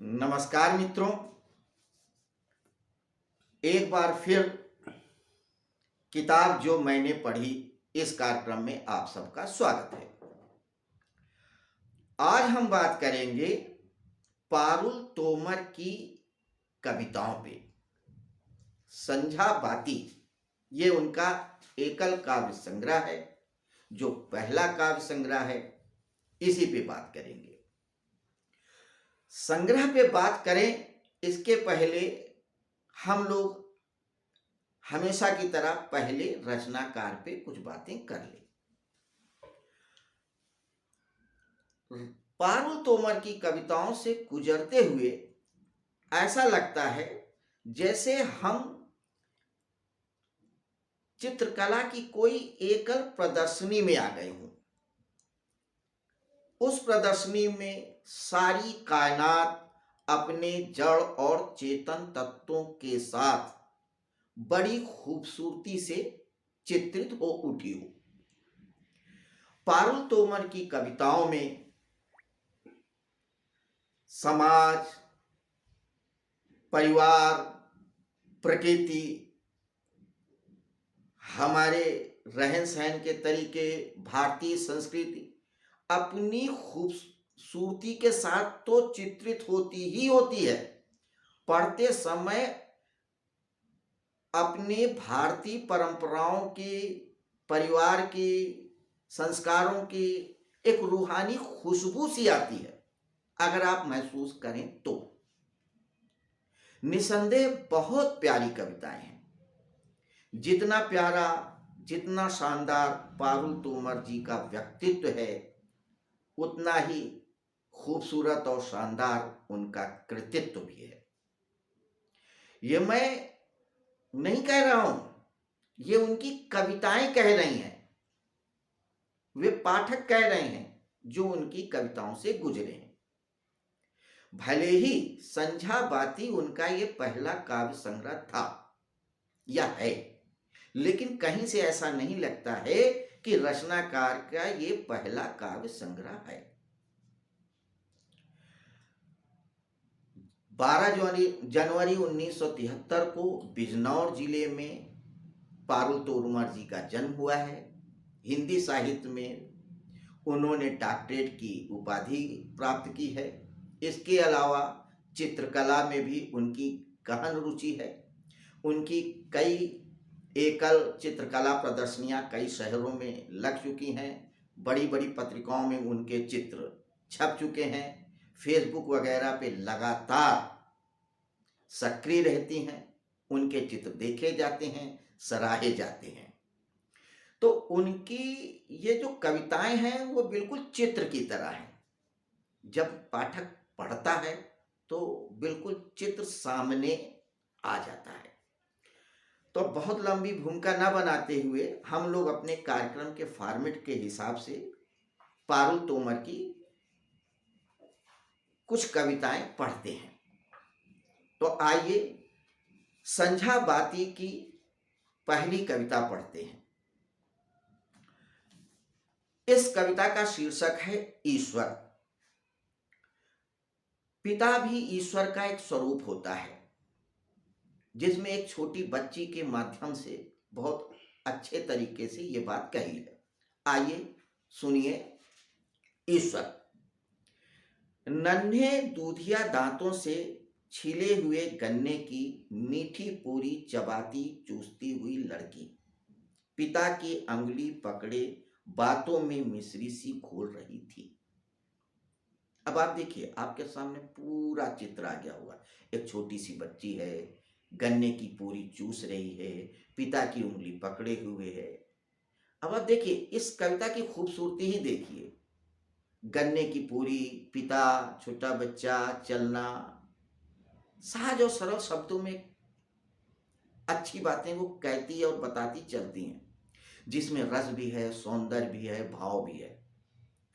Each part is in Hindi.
नमस्कार मित्रों, एक बार फिर किताब जो मैंने पढ़ी इस कार्यक्रम में आप सबका स्वागत है। आज हम बात करेंगे पारुल तोमर की कविताओं पे। संझा बाती ये उनका एकल काव्य संग्रह है, जो पहला काव्य संग्रह है। इसी पे बात करेंगे। संग्रह पे बात करें इसके पहले हम लोग हमेशा की तरह पहले रचनाकार पे कुछ बातें कर लें। पारुल तोमर की कविताओं से गुजरते हुए ऐसा लगता है जैसे हम चित्रकला की कोई एकल प्रदर्शनी में आ गए हों। उस प्रदर्शनी में सारी कायनात अपने जड़ और चेतन तत्वों के साथ बड़ी खूबसूरती से चित्रित हो उठी हो। पारुल तोमर की कविताओं में समाज, परिवार, प्रकृति, हमारे रहन सहन के तरीके, भारतीय संस्कृति अपनी खूबसूरती के साथ तो चित्रित होती ही होती है। पढ़ते समय अपने भारतीय परंपराओं की, परिवार की, संस्कारों की एक रूहानी खुशबू सी आती है, अगर आप महसूस करें तो। निसंदेह बहुत प्यारी कविताएं हैं। जितना प्यारा, जितना शानदार पारुल तोमर जी का व्यक्तित्व है, उतना ही खूबसूरत और शानदार उनका कृतित्व भी है। ये मैं नहीं कह रहा हूं, ये उनकी कविताएं कह रही हैं। वे पाठक कह रहे हैं जो उनकी कविताओं से गुजरे हैं। भले ही संझा बाती उनका ये पहला काव्य संग्रह था या है, लेकिन कहीं से ऐसा नहीं लगता है कि रचनाकार का ये पहला काव्य संग्रह है। 12 जनवरी 1973 को बिजनौर जिले में पारुल तोमर जी का जन्म हुआ है। हिंदी साहित्य में उन्होंने डॉक्टरेट की उपाधि प्राप्त की है। इसके अलावा चित्रकला में भी उनकी गहन रुचि है। उनकी कई एकल चित्रकला प्रदर्शनियां कई शहरों में लग चुकी हैं। बड़ी बड़ी पत्रिकाओं में उनके चित्र छप चुके हैं। फेसबुक वगैरह पे लगातार सक्रिय रहती हैं। उनके चित्र देखे जाते हैं, सराहे जाते हैं। तो उनकी ये जो कविताएं हैं वो बिल्कुल चित्र की तरह हैं। जब पाठक पढ़ता है तो बिल्कुल चित्र सामने आ जाता है। तो बहुत लंबी भूमिका न बनाते हुए हम लोग अपने कार्यक्रम के फॉर्मेट के हिसाब से पारुल तोमर की कुछ कविताएं पढ़ते हैं। तो आइए संझा बाती की पहली कविता पढ़ते हैं। इस कविता का शीर्षक है ईश्वर। पिता भी ईश्वर का एक स्वरूप होता है, जिसमें एक छोटी बच्ची के माध्यम से बहुत अच्छे तरीके से ये बात कही है। आइए सुनिए। ईश्वर। नन्हे दूधिया दांतों से छिले हुए गन्ने की मीठी पूरी चबाती चूसती हुई लड़की पिता की अंगुली पकड़े बातों में मिश्री सी घोल रही थी। अब आप देखिए, आपके सामने पूरा चित्र आ गया होगा। एक छोटी सी बच्ची है, गन्ने की पूरी चूस रही है, पिता की उंगली पकड़े हुए है। अब आप देखिए, इस कविता की खूबसूरती ही देखिए। गन्ने की पूरी, पिता, छोटा बच्चा, चलना, सहज और सरल शब्दों में अच्छी बातें वो कहती है और बताती चलती हैं, जिसमें रस भी है, सौंदर्य भी है, भाव भी है।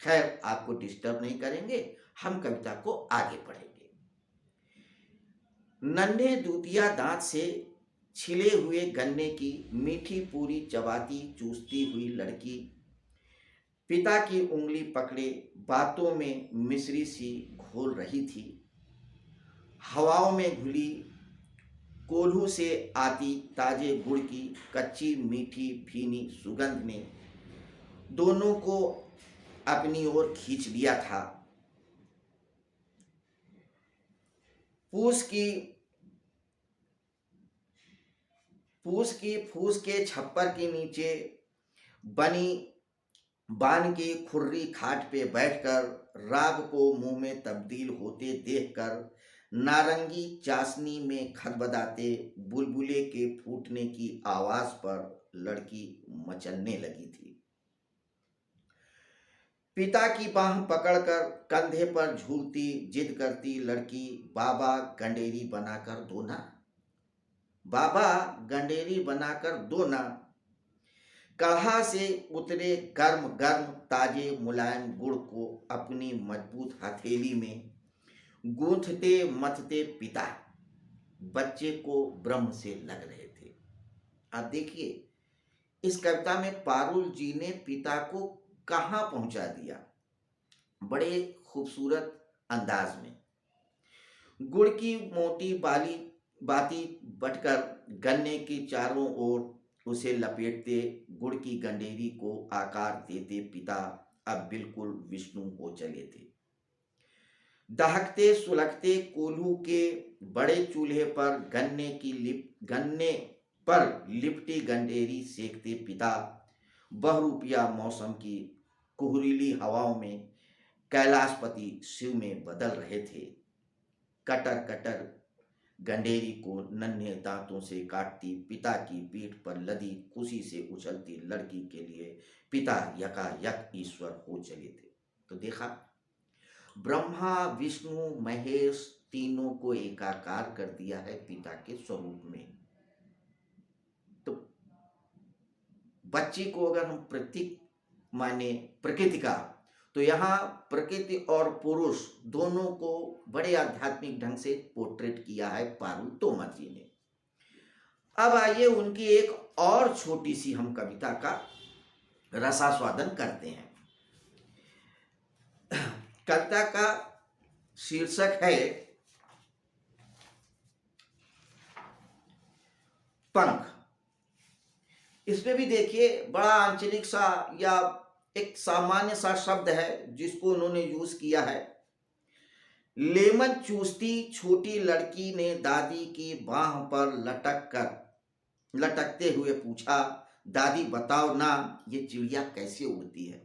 खैर, आपको डिस्टर्ब नहीं करेंगे, हम कविता को आगे पढ़ेंगे। नन्हे दूधिया दांत से छिले हुए गन्ने की मीठी पूरी चबाती चूसती हुई लड़की पिता की उंगली पकड़े बातों में मिश्री सी घोल रही थी। हवाओं में घुली कोल्हू से आती ताजे गुड़ की कच्ची मीठी भीनी सुगंध ने दोनों को अपनी ओर खींच लिया था। पूस की फूस के छप्पर के नीचे बनी बान की खुर्री खाट पे बैठकर राग को मुंह में तब्दील होते देखकर नारंगी चाशनी में खदबदाते बुलबुले के फूटने की आवाज पर लड़की मचलने लगी थी। पिता की बाह पकड़कर कंधे पर झूलती जिद करती लड़की बाबा गंडेरी बनाकर दो ना, बाबा गंडेरी बनाकर दो ना। कढ़ा से उतरे गर्म गर्म ताजे मुलायम गुड़ को अपनी मजबूत हथेली में गूंथते मथते पिता बच्चे को ब्रह्म से लग रहे थे। आप देखिए इस कविता में पारुल जी ने पिता को कहाँ पहुंचा दिया, बड़े खूबसूरत अंदाज में। गुड़ की मोटी बाती बटकर गन्ने की चारों ओर उसे लपेटते गुड़ की गंडेरी को आकार देते पिता अब बिल्कुल विष्णु हो चले थे। दहकते सुलगते कोल्हू के बड़े चूल्हे पर गन्ने पर लिपटी गंडेरी सेकते पिता बहुरूपिया मौसम की कुहरीली हवाओं में कैलाशपति शिव में बदल रहे थे। कटर कटर गंडेरी को नन्हे दांतों से काटती पिता की पीठ पर लदी खुशी से उछलती लड़की के लिए पिता यकायक ईश्वर हो चले थे। तो देखा ब्रह्मा विष्णु महेश तीनों को एकाकार कर दिया है पिता के स्वरूप में। तो बच्ची को अगर हम प्रतीक माने प्रकृति का, तो यहाँ प्रकृति और पुरुष दोनों को बड़े आध्यात्मिक ढंग से पोर्ट्रेट किया है पारुल तोमर जी ने। अब आइए उनकी एक और छोटी सी हम कविता का रसास्वादन करते हैं। कविता का शीर्षक है पंख। इसमें भी देखिए बड़ा आंचलिक सा या एक सामान्य सा शब्द है जिसको उन्होंने यूज किया है। लेमन चूसती छोटी लड़की ने दादी की बाह पर लटकते हुए पूछा, दादी बताओ ना ये चिड़िया कैसे उड़ती है।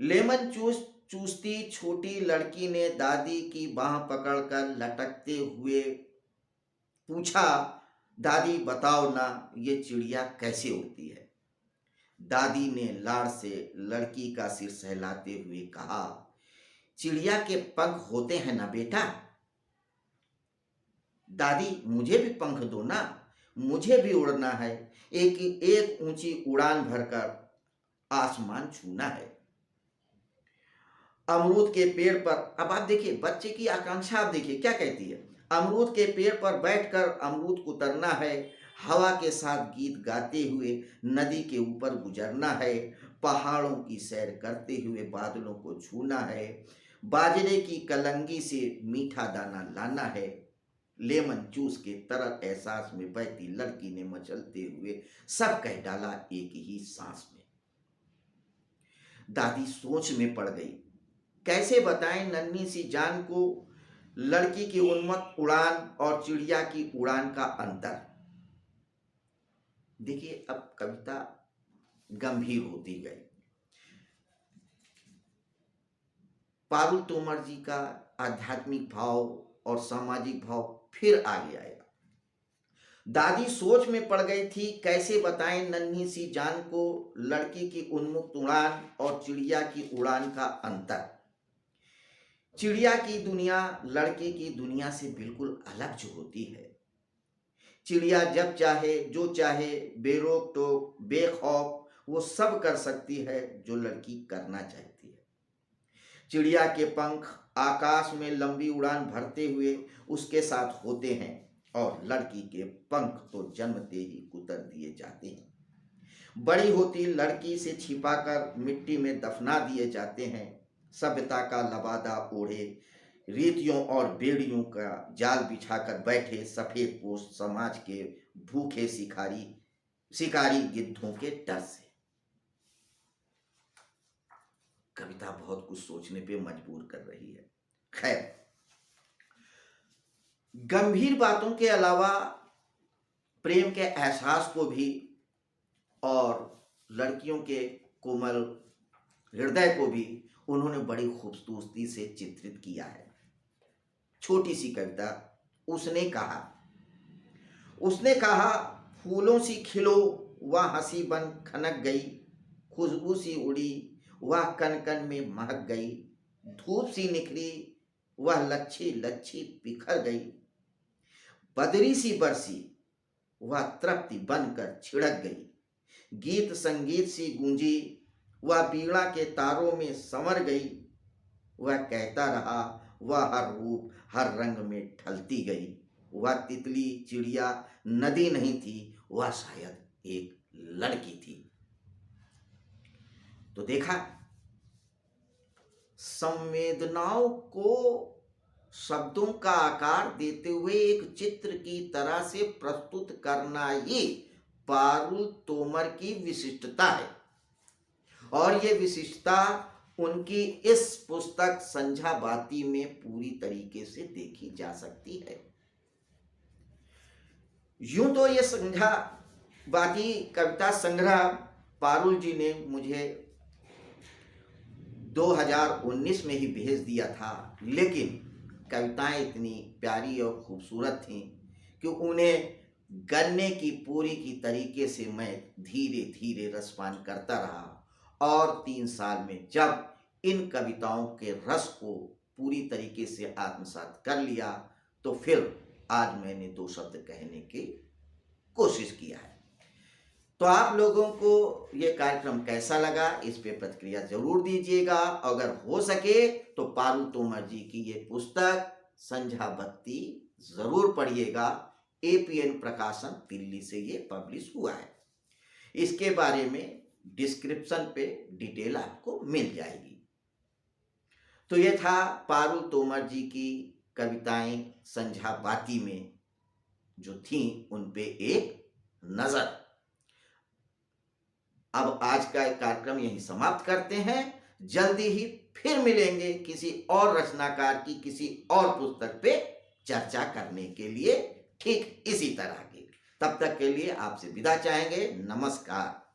लेमन चूसती छोटी लड़की ने दादी की बाह पकड़कर लटकते हुए पूछा, दादी बताओ ना ये चिड़िया कैसे उड़ती है। दादी ने लाड़ से लड़की का सिर सहलाते हुए कहा, चिड़िया के पंख होते हैं ना बेटा। दादी मुझे भी पंख दो ना, मुझे भी उड़ना है, एक ऊंची उड़ान भरकर आसमान छूना है। अमरूद के पेड़ पर, अब आप देखिए बच्चे की आकांक्षा, आप देखिए क्या कहती है। अमरूद के पेड़ पर बैठकर अमरूद कुतरना है, हवा के साथ गीत गाते हुए नदी के ऊपर गुजरना है, पहाड़ों की सैर करते हुए बादलों को छूना है, बाजरे की कलंगी से मीठा दाना लाना है। लेमन जूस के तरल एहसास में बहती लड़की ने मचलते हुए सब कह डाला एक ही सांस में। दादी सोच में पड़ गई, कैसे बताएं नन्ही सी जान को लड़की की उन्मत्त उड़ान और चिड़िया की उड़ान का अंतर। देखिए अब कविता गंभीर होती गई। पारुल तोमर जी का आध्यात्मिक भाव और सामाजिक भाव फिर आगे आया। दादी सोच में पड़ गई थी, कैसे बताएं नन्ही सी जान को लड़की की उन्मुक्त उड़ान और चिड़िया की उड़ान का अंतर। चिड़िया की दुनिया लड़के की दुनिया से बिल्कुल अलग जो होती है। चिड़िया जब चाहे जो चाहे बेरोक टोक बेखौफ वो सब कर सकती है जो लड़की करना चाहती है। चिड़िया के पंख आकाश में लंबी उड़ान भरते हुए उसके साथ होते हैं और लड़की के पंख तो जन्मते ही कुतर दिए जाते हैं। बड़ी होती लड़की से छिपाकर मिट्टी में दफना दिए जाते हैं। सभ्यता का लबादा ओढ़े रीतियों और बेड़ियों का जाल बिछाकर बैठे सफेद पोश समाज के भूखे शिकारी गिद्धों के डर से। कविता बहुत कुछ सोचने पे मजबूर कर रही है। खैर, गंभीर बातों के अलावा प्रेम के एहसास को भी और लड़कियों के कोमल हृदय को भी उन्होंने बड़ी खूबसूरती से चित्रित किया है। छोटी सी कविता। उसने कहा फूलों सी खिलो वह हंसी बन खनक गई, खुशबू सी उड़ी वह कन कन में महक गई, धूप सी निखरी वह लच्छी लच्छी बिखर गई, बदरी सी बरसी वह तृप्ति बनकर छिड़क गई, गीत संगीत सी गूंजी वह बीड़ा के तारों में संवर गई, वह कहता रहा वह हर रूप हर रंग में ढलती गई, वह तितली चिड़िया नदी नहीं थी, वह शायद एक लड़की थी। तो देखा, संवेदनाओं को शब्दों का आकार देते हुए एक चित्र की तरह से प्रस्तुत करना ही पारुल तोमर की विशिष्टता है। और ये विशिष्टता उनकी इस पुस्तक संझा बाती में पूरी तरीके से देखी जा सकती है। यूं तो ये संझा बाती कविता संग्रह पारुल जी ने मुझे 2019 में ही भेज दिया था, लेकिन कविताएं इतनी प्यारी और खूबसूरत थीं कि उन्हें गन्ने की पूरी की तरीके से मैं धीरे धीरे रसपान करता रहा। और 3 साल में जब इन कविताओं के रस को पूरी तरीके से आत्मसात कर लिया, तो फिर आज मैंने 2 शब्द कहने की कोशिश किया है। तो आप लोगों को ये कार्यक्रम कैसा लगा, इस पे प्रतिक्रिया जरूर दीजिएगा। अगर हो सके तो पारुल तोमर जी की ये पुस्तक संझा बत्ती जरूर पढ़िएगा। APN प्रकाशन दिल्ली से ये पब्लिश हुआ है। इसके बारे में डिस्क्रिप्शन पे डिटेल आपको मिल जाएगी। तो ये था पारुल तोमर जी की कविताएं संझा बाती में जो थी उन पे एक नजर। अब आज का कार्यक्रम यहीं समाप्त करते हैं। जल्दी ही फिर मिलेंगे किसी और रचनाकार की किसी और पुस्तक पे चर्चा करने के लिए, ठीक इसी तरह की। तब तक के लिए आपसे विदा चाहेंगे। नमस्कार।